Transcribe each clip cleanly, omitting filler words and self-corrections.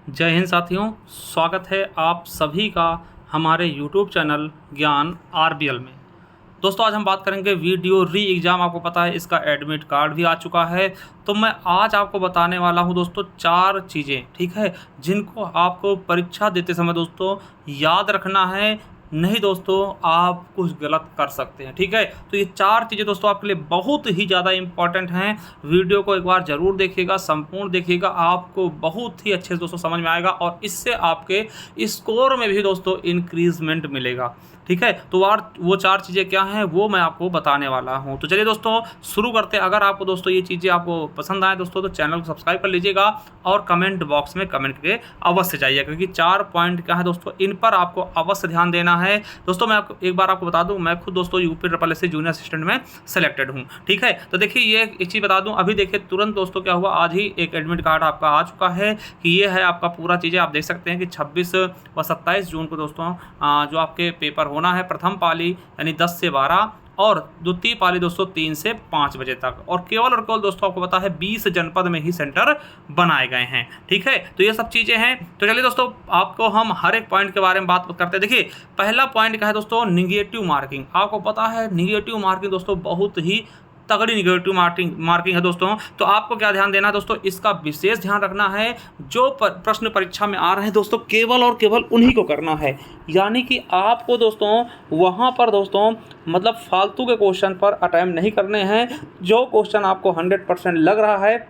जय हिंद साथियों, स्वागत है आप सभी का हमारे YouTube चैनल ज्ञान आरबीएल में। दोस्तों, आज हम बात करेंगे वीडियो री एग्ज़ाम। आपको पता है इसका एडमिट कार्ड भी आ चुका है। तो मैं आज आपको बताने वाला हूं दोस्तों 4 चीज़ें, ठीक है, जिनको आपको परीक्षा देते समय दोस्तों याद रखना है। नहीं दोस्तों, आप कुछ गलत कर सकते हैं, ठीक है। तो ये 4 चीज़ें दोस्तों आपके लिए बहुत ही ज़्यादा इम्पॉर्टेंट हैं। वीडियो को एक बार ज़रूर देखिएगा, संपूर्ण देखिएगा, आपको बहुत ही अच्छे से दोस्तों समझ में आएगा और इससे आपके स्कोर में भी दोस्तों इंक्रीजमेंट मिलेगा, ठीक है। तो वो 4 चीज़ें क्या हैं वो मैं आपको बताने वाला हूं। तो चलिए दोस्तों शुरू करते हैं। अगर आपको दोस्तों ये चीज़ें आपको पसंद आए दोस्तों तो चैनल को सब्सक्राइब कर लीजिएगा और कमेंट बॉक्स में कमेंट करके अवश्य जाइए, क्योंकि 4 पॉइंट क्या है दोस्तों, इन पर आपको अवश्य ध्यान देना है। दोस्तों मैं आपको एक बार आपको बता दूं, मैं खुद दोस्तों UPSSC जूनियर असिस्टेंट में सेलेक्टेड हूं, ठीक है। तो देखिए ये एक चीज़ बता दूं, अभी देखिए तुरंत दोस्तों क्या हुआ, आज ही एक एडमिट कार्ड आपका आ चुका है कि ये है आपका पूरा चीज़ें। आप देख सकते हैं कि 26 व 27 जून को दोस्तों जो आपके पेपर होना है, प्रथम पाली यानी 10 से 12 और द्वितीय पाली दोस्तों 3 से 5 बजे तक, और केवल दोस्तों आपको पता है 20 जनपद में ही सेंटर बनाए गए हैं, ठीक है। तो ये सब चीज़ें हैं। तो चलिए दोस्तों आपको हम हर एक पॉइंट के बारे में बात करते हैं। देखिए पहला पॉइंट क्या है दोस्तों, निगेटिव मार्किंग। आपको पता है निगेटिव मार्किंग दोस्तों बहुत ही तगड़ी निगेटिव मार्किंग है दोस्तों। तो आपको क्या ध्यान देना है दोस्तों, इसका विशेष ध्यान रखना है। जो प्रश्न परीक्षा में आ रहे हैं दोस्तों केवल और केवल उन्हीं को करना है, यानी कि आपको दोस्तों वहाँ पर दोस्तों मतलब फालतू के क्वेश्चन पर अटेम्प्ट नहीं करने हैं। जो क्वेश्चन आपको 100% लग रहा है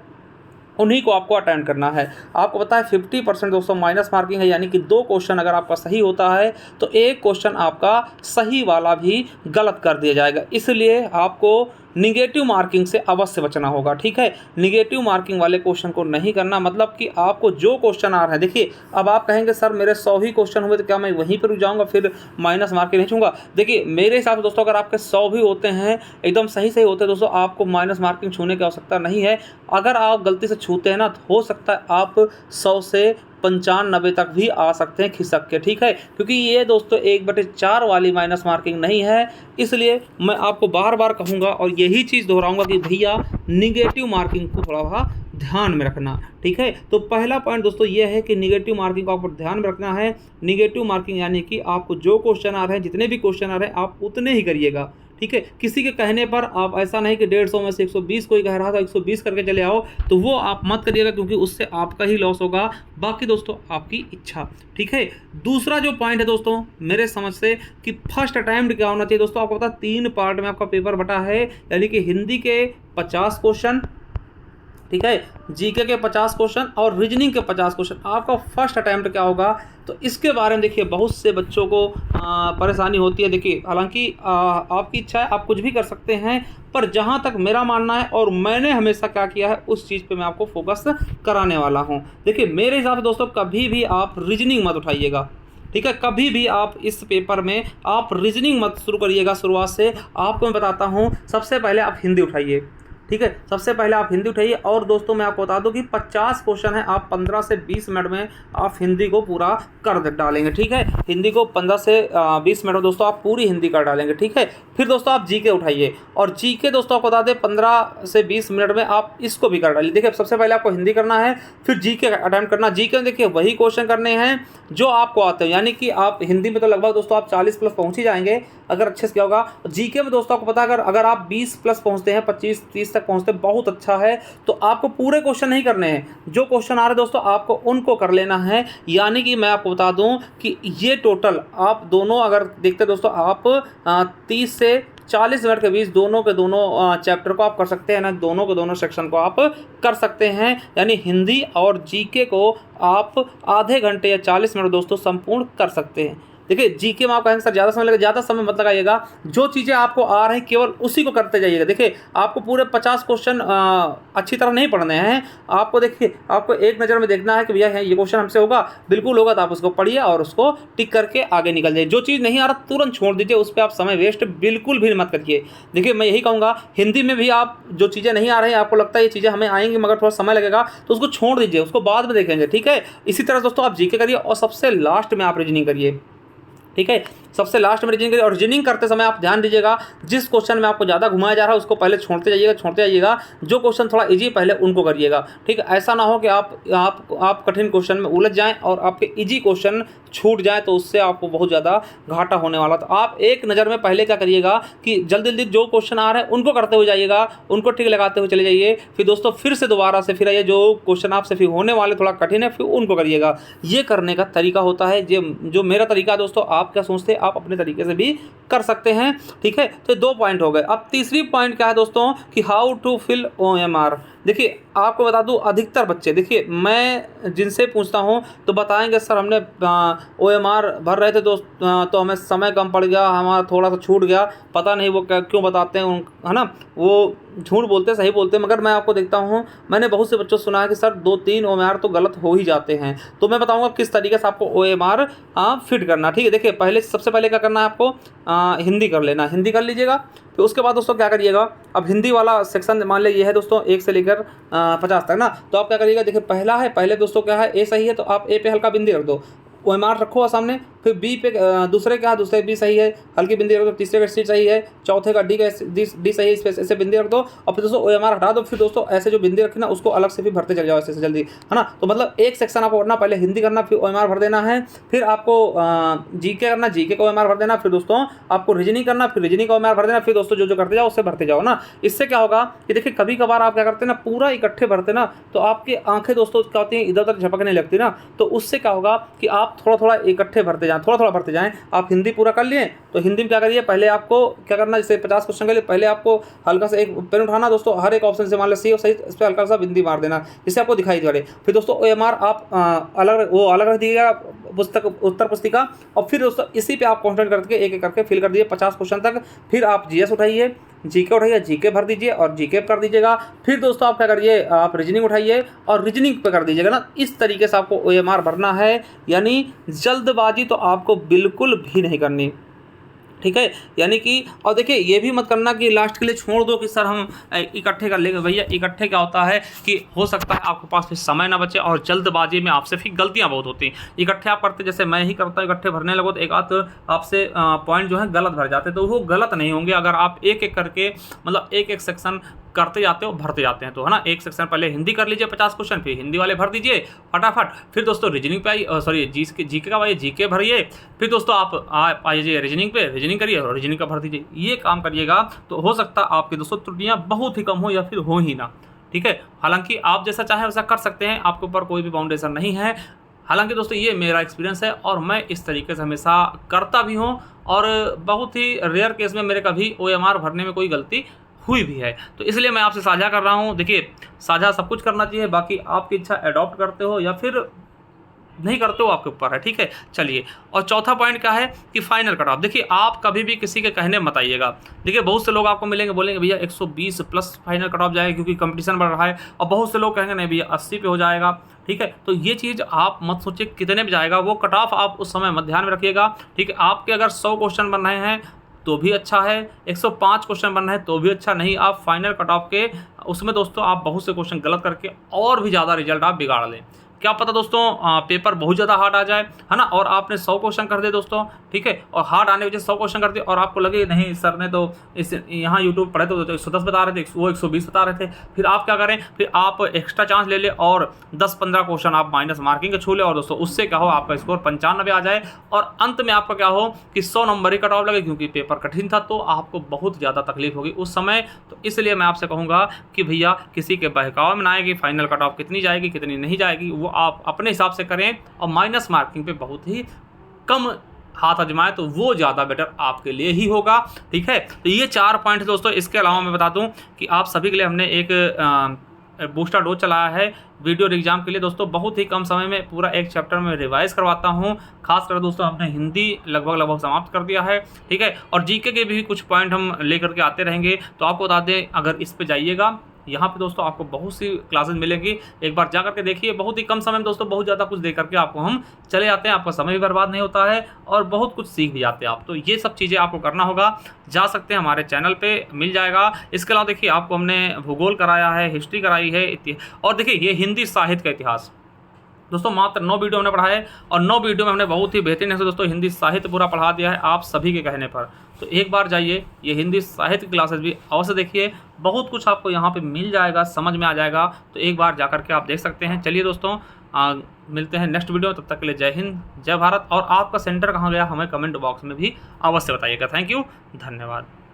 उन्हीं को आपको अटेम्प्ट करना है। आपको पता है 50% दोस्तों माइनस मार्किंग है, यानी कि 2 क्वेश्चन अगर आपका सही होता है तो 1 क्वेश्चन आपका सही वाला भी गलत कर दिया जाएगा। इसलिए आपको निगेटिव मार्किंग से अवश्य बचना होगा, ठीक है। निगेटिव मार्किंग वाले क्वेश्चन को नहीं करना, मतलब कि आपको जो क्वेश्चन आ रहे हैं, देखिए अब आप कहेंगे सर मेरे 100 ही क्वेश्चन हुए तो क्या मैं वहीं पर रुक जाऊंगा, फिर माइनस मार्किंग नहीं छूंगा। देखिए मेरे हिसाब से दोस्तों अगर आपके 100 भी होते हैं, एकदम सही होते हैं दोस्तों, आपको माइनस मार्किंग छूने की आवश्यकता नहीं है। अगर आप गलती से छूते हैं ना तो हो सकता है आप 100 से 95 तक भी आ सकते हैं खिसक के, ठीक है। क्योंकि ये दोस्तों 1/4 वाली माइनस मार्किंग नहीं है। इसलिए मैं आपको बार बार कहूँगा और यही चीज़ दोहराऊंगा कि भैया निगेटिव मार्किंग को थोड़ा ध्यान में रखना, ठीक है। तो पहला पॉइंट दोस्तों ये है कि निगेटिव मार्किंग को आपको ध्यान में रखना है। निगेटिव मार्किंग यानी कि आपको जो क्वेश्चन आ रहे हैं, जितने भी क्वेश्चन आ रहे हैं आप उतने ही करिएगा, ठीक है। किसी के कहने पर आप ऐसा नहीं कि 150 में से 120 कोई कह रहा था 120 करके चले आओ, तो वो आप मत करिएगा, क्योंकि उससे आपका ही लॉस होगा। बाकी दोस्तों आपकी इच्छा, ठीक है। दूसरा जो पॉइंट है दोस्तों मेरे समझ से कि फर्स्ट अटैम्प्ट क्या होना चाहिए दोस्तों। आपको पता 3 पार्ट में आपका पेपर बटा है, यानी कि हिंदी के 50 क्वेश्चन, ठीक है, जीके के 50 क्वेश्चन और रीजनिंग के 50 क्वेश्चन। आपका फर्स्ट अटैम्प्ट क्या होगा तो इसके बारे में देखिए बहुत से बच्चों को परेशानी होती है। देखिए हालांकि आपकी इच्छा है, आप कुछ भी कर सकते हैं, पर जहां तक मेरा मानना है और मैंने हमेशा क्या किया है उस चीज़ पे मैं आपको फोकस कराने वाला हूं। देखिए मेरे हिसाब से दोस्तों कभी भी आप रीजनिंग मत उठाइएगा, ठीक है। कभी भी आप इस पेपर में आप रीजनिंग मत शुरू करिएगा शुरुआत से। आपको मैं बताता हूँ, सबसे पहले आप हिंदी उठाइए, ठीक है। सबसे पहले आप हिंदी उठाइए और दोस्तों मैं आपको बता दूं कि 50 क्वेश्चन है, आप 15 से 20 मिनट में आप हिंदी को पूरा कर डालेंगे, ठीक है। हिंदी को 15 से 20 मिनट में दोस्तों आप पूरी हिंदी कर डालेंगे, ठीक है। फिर दोस्तों आप जीके उठाइए और जीके दोस्तों आपको बता दें 15 से 20 मिनट में आप इसको भी कर डालिए। देखिए सबसे पहले आपको हिंदी करना है, फिर जीके अटेम्प्ट करना। जीके में देखिए वही क्वेश्चन करने हैं जो आपको आते हैं, यानी कि आप हिंदी में तो लगभग दोस्तों आप 40+ पहुँच ही जाएंगे अगर अच्छे से किया होगा। जीके में दोस्तों आपको पता है अगर आप 20+ पहुँचते हैं, 25-30 तक पहुँचते हैं, बहुत अच्छा है। तो आपको पूरे क्वेश्चन नहीं करने हैं, जो क्वेश्चन आ रहे हैं दोस्तों आपको उनको कर लेना है। यानी कि मैं आपको बता दूं कि ये टोटल आप दोनों अगर देखते दोस्तों आप 30 से 40 मिनट के बीच दोनों के दोनों चैप्टर को आप कर सकते हैं ना, दोनों के दोनों सेक्शन को आप कर सकते हैं। यानी हिंदी और जीके को आप आधे घंटे या 40 मिनट दोस्तों संपूर्ण कर सकते हैं। देखिए जीके में आप कहेंगे सर ज़्यादा समय लगेगा, ज़्यादा समय मत लगाइएगा। जो चीज़ें आपको आ रही हैं केवल उसी को करते जाइएगा। देखिए आपको पूरे 50 क्वेश्चन अच्छी तरह नहीं पढ़ने हैं। आपको देखिए आपको एक नज़र में देखना है कि भैया ये क्वेश्चन हमसे होगा, बिल्कुल होगा, तो आप उसको पढ़िए और उसको टिक करके आगे निकल जाइए। जो चीज़ नहीं आ रहा तुरंत छोड़ दीजिए, उस पर आप समय वेस्ट बिल्कुल भी मत करिए। देखिए मैं यही कहूँगा, हिंदी में भी आप जो चीज़ें नहीं आ रही हैं, आपको लगता है ये चीज़ें हमें आएंगी मगर थोड़ा समय लगेगा, तो उसको छोड़ दीजिए, उसको बाद में देखेंगे, ठीक है। इसी तरह दोस्तों आप जीके करिए और सबसे लास्ट में आप रीजनिंग करिए, ठीक है। सबसे लास्ट में रीजनिंग करिए। और रीजनिंग करते समय आप ध्यान दीजिएगा, जिस क्वेश्चन में आपको ज़्यादा घुमाया जा रहा है उसको पहले छोड़ते जाइएगा। जो क्वेश्चन थोड़ा ईजी पहले उनको करिएगा, ठीक है। ऐसा ना हो कि आप कठिन क्वेश्चन में उलझ जाएं और आपके ईजी क्वेश्चन छूट जाए, तो उससे आपको बहुत ज़्यादा घाटा होने वाला। तो आप एक नज़र में पहले क्या करिएगा कि जल्दी जल्दी जो क्वेश्चन आ रहे हैं उनको करते हुए जाइएगा, उनको टिक लगाते हुए चले जाइए। फिर दोस्तों फिर से दोबारा से फिर आइए, जो क्वेश्चन आपसे फिर होने वाले थोड़ा कठिन है फिर उनको करिएगा। ये करने का तरीका होता है, जो मेरा तरीका है दोस्तों। आप क्या सोचते हैं, आप अपने तरीके से भी कर सकते हैं, ठीक है। तो 2 पॉइंट हो गए। अब तीसरी पॉइंट क्या है दोस्तों कि हाउ टू फिल OMR। देखिए आपको बता दूं, अधिकतर बच्चे, देखिए मैं जिनसे पूछता हूं तो बताएंगे सर हमने OMR भर रहे थे दोस्त, तो हमें समय कम पड़ गया, हमारा थोड़ा सा छूट गया, पता नहीं वो क्यों बताते हैं, है ना। वो झूठ बोलते सही बोलते, मगर मैं आपको देखता हूँ, मैंने बहुत से बच्चों से सुना है कि सर 2-3 OMR तो गलत हो ही जाते हैं। तो मैं बताऊँगा किस तरीके से आपको OMR फिट करना, ठीक है। देखिए सबसे पहले क्या करना है आपको, हिंदी कर लेना, हिंदी कर लीजिएगा। फिर उसके बाद दोस्तों क्या करिएगा, अब हिंदी वाला सेक्शन मान लीजिए ये है दोस्तों 1 से लेकर 50 तक ना। तो आप क्या करिएगा, देखिए पहले दोस्तों क्या है, ए सही है तो आप ए पे हल्का बिंदी रख दो, OMR रखो सामने। फिर बी पे दूसरे बी सही है, हल्की बिंदी रख दो। तीसरे का सी सही है, चौथे का डी सही है, इस पे ऐसे बिंदी रख दो। और फिर दोस्तों OMR हटा दो। फिर दोस्तों ऐसे जो बिंदी रखी ना उसको अलग से भी भरते चले जाओ ऐसे जल्दी, है ना। तो मतलब एक सेक्शन आपको करना, पहले हिंदी करना, फिर OMR भर देना है। फिर आपको जीके करना, जीके को OMR भर देना। फिर दोस्तों आपको रीजनिंग करना, फिर रीजनिंग को OMR भर देना। फिर दोस्तों जो करते जाओ उससे भरते जाओ ना। इससे क्या होगा कि देखिए कभी कभार आप क्या करते हैं ना, पूरा इकट्ठे भरते ना, तो आपकी आंखें दोस्तों क्या होती हैं, इधर उधर झपकने लगती ना। तो उससे क्या होगा कि आप थोड़ा इकट्ठे भरते जाएं, थोड़ा भरते जाएं। आप हिंदी पूरा कर लिए तो हिंदी में क्या करिए, पहले आपको क्या करना, जैसे 50 क्वेश्चन के लिए पहले आपको हल्का सा एक पेन उठाना दोस्तों, हर एक ऑप्शन से मान लो सी और सही, इस पर हल्का सा बिंदी मार देना, जिससे आपको दिखाई दे। फिर दोस्तों OMR आप अलग रख दीजिएगा उत्तर पुस्तिका। और फिर दोस्तों इसी पे आप कॉन्सेंट्रेट करके एक करके फिल कर दीजिए 50 क्वेश्चन तक। फिर आप GS उठाइए, जीके उठाइए, जीके भर दीजिए और जीके कर दीजिएगा। फिर दोस्तों आप क्या करिए, आप रीजनिंग उठाइए और रीजनिंग पे कर दीजिएगा ना। इस तरीके से आपको OMR भरना है, यानी जल्दबाजी तो आपको बिल्कुल भी नहीं करनी, ठीक है। यानी कि और देखिए ये भी मत करना कि लास्ट के लिए छोड़ दो कि सर हम इकट्ठे कर लेंगे। भैया इकट्ठे क्या होता है कि हो सकता है आपके पास फिर समय ना बचे और जल्दबाजी में आपसे फिर गलतियां बहुत होती हैं। इकट्ठे आप करते, जैसे मैं ही करता हूँ, इकट्ठे भरने लगो तो एक आध आपसे पॉइंट जो है गलत भर जाते हैं, तो वो गलत नहीं होंगे अगर आप एक एक करके मतलब एक सेक्शन करते जाते हो, भरते जाते हैं। तो है ना, एक सेक्शन पहले हिंदी कर लीजिए 50 क्वेश्चन, फिर हिंदी वाले भर दीजिए फटाफट। फिर दोस्तों रीजनिंग पे आइए, सॉरी जीके का आइए, जीके भरिए। फिर दोस्तों आप आइए रीजनिंग पे, रीजनिंग करिए और रीजनिंग का भर दीजिए। ये काम करिएगा तो हो सकता है आपके दोस्तों त्रुटियां बहुत ही कम हो या फिर हो ही ना, ठीक है। हालांकि आप जैसा चाहें वैसा कर सकते हैं, आपके ऊपर कोई भी बाउंडेशन नहीं है। हालांकि दोस्तों ये मेरा एक्सपीरियंस है और मैं इस तरीके से हमेशा करता भी हूँ और बहुत ही रेयर केस में मेरे कभी OMR भरने में कोई गलती हुई भी है, तो इसलिए मैं आपसे साझा कर रहा हूँ। देखिए साझा सब कुछ करना चाहिए, बाकी आपकी इच्छा अडॉप्ट करते हो या फिर नहीं करते हो आपके ऊपर है, ठीक है। चलिए, और चौथा पॉइंट क्या है कि फाइनल कट ऑफ। देखिए आप कभी भी किसी के कहने मत आइएगा। देखिए बहुत से लोग आपको मिलेंगे, बोलेंगे भैया 120 प्लस फाइनल कट ऑफ जाएगा क्योंकि कंपटीशन बढ़ रहा है, और बहुत से लोग कहेंगे नहीं भैया 80 पे हो जाएगा, ठीक है। तो ये चीज़ आप मत सोचिए कितने में जाएगा, वो कट ऑफ आप उस समय मत ध्यान में रखिएगा, ठीक है। आपके अगर 100 क्वेश्चन बन रहे हैं तो भी अच्छा है, 105 क्वेश्चन बन रहे हैं तो भी अच्छा, नहीं आप फाइनल कट ऑफ के उसमें दोस्तों आप बहुत से क्वेश्चन गलत करके और भी ज़्यादा रिजल्ट आप बिगाड़ लें। क्या पता दोस्तों पेपर बहुत ज़्यादा हार्ड आ जाए, है ना, और आपने 100 क्वेश्चन कर दिए दोस्तों, ठीक है, और हार्ड आने की वजह से 100 क्वेश्चन कर दिए और आपको लगे नहीं सर ने तो इस यहाँ यूट्यूब पढ़े तो 110 बता रहे थे, वो 120 बता रहे थे। फिर आप क्या करें, फिर आप एक्स्ट्रा चांस ले ले और 10-15 क्वेश्चन आप माइनस मार्किंग के छू ले, और दोस्तों उससे क्या हो आपका स्कोर 95 आ जाए और अंत में आपका क्या हो कि 100 नंबर ही कट ऑफ लगे, क्योंकि पेपर कठिन था तो आपको बहुत ज़्यादा तकलीफ होगी उस समय। तो इसलिए मैं आपसे कहूँगा कि भैया किसी के बहकावे में ना आएगी, फाइनल कट ऑफ कितनी जाएगी कितनी नहीं जाएगी वो आप अपने हिसाब से करें, और माइनस मार्किंग पे बहुत ही कम हाथ आजमाएं तो वो ज़्यादा बेटर आपके लिए ही होगा, ठीक है। तो ये 4 पॉइंट दोस्तों। इसके अलावा मैं बता दूं कि आप सभी के लिए हमने एक बूस्टर डोज चलाया है वीडियो एग्जाम के लिए दोस्तों। बहुत ही कम समय में पूरा एक चैप्टर में रिवाइज करवाता हूँ, खासकर दोस्तों हमने हिंदी लगभग समाप्त कर दिया है, ठीक है। और जीके के भी कुछ पॉइंट हम लेकर के आते रहेंगे। तो आपको बता दें, अगर इस पे जाइएगा, यहाँ पे दोस्तों आपको बहुत सी क्लासेस मिलेंगी, एक बार जा करके देखिए। बहुत ही कम समय में दोस्तों बहुत ज़्यादा कुछ दे करके आपको हम चले जाते हैं, आपका समय भी बर्बाद नहीं होता है और बहुत कुछ सीख भी जाते हैं आप। तो ये सब चीज़ें आपको करना होगा, जा सकते हैं हमारे चैनल पे मिल जाएगा। इसके अलावा देखिए आपको हमने भूगोल कराया है, हिस्ट्री कराई है, और देखिए ये हिंदी साहित्य का इतिहास, दोस्तों मात्र 9 वीडियो हमने पढ़ाए और 9 वीडियो में हमने बहुत ही बेहतरीन से दोस्तों हिंदी साहित्य पूरा पढ़ा दिया है आप सभी के कहने पर। तो एक बार जाइए ये हिंदी साहित्य की क्लासेस भी अवश्य देखिए, बहुत कुछ आपको यहाँ पे मिल जाएगा, समझ में आ जाएगा। तो एक बार जा करके आप देख सकते हैं। चलिए दोस्तों मिलते हैं नेक्स्ट वीडियो, तब तक के लिए जय हिंद जय भारत। और आपका सेंटर कहाँ गया हमें कमेंट बॉक्स में भी अवश्य बताइएगा। थैंक यू, धन्यवाद।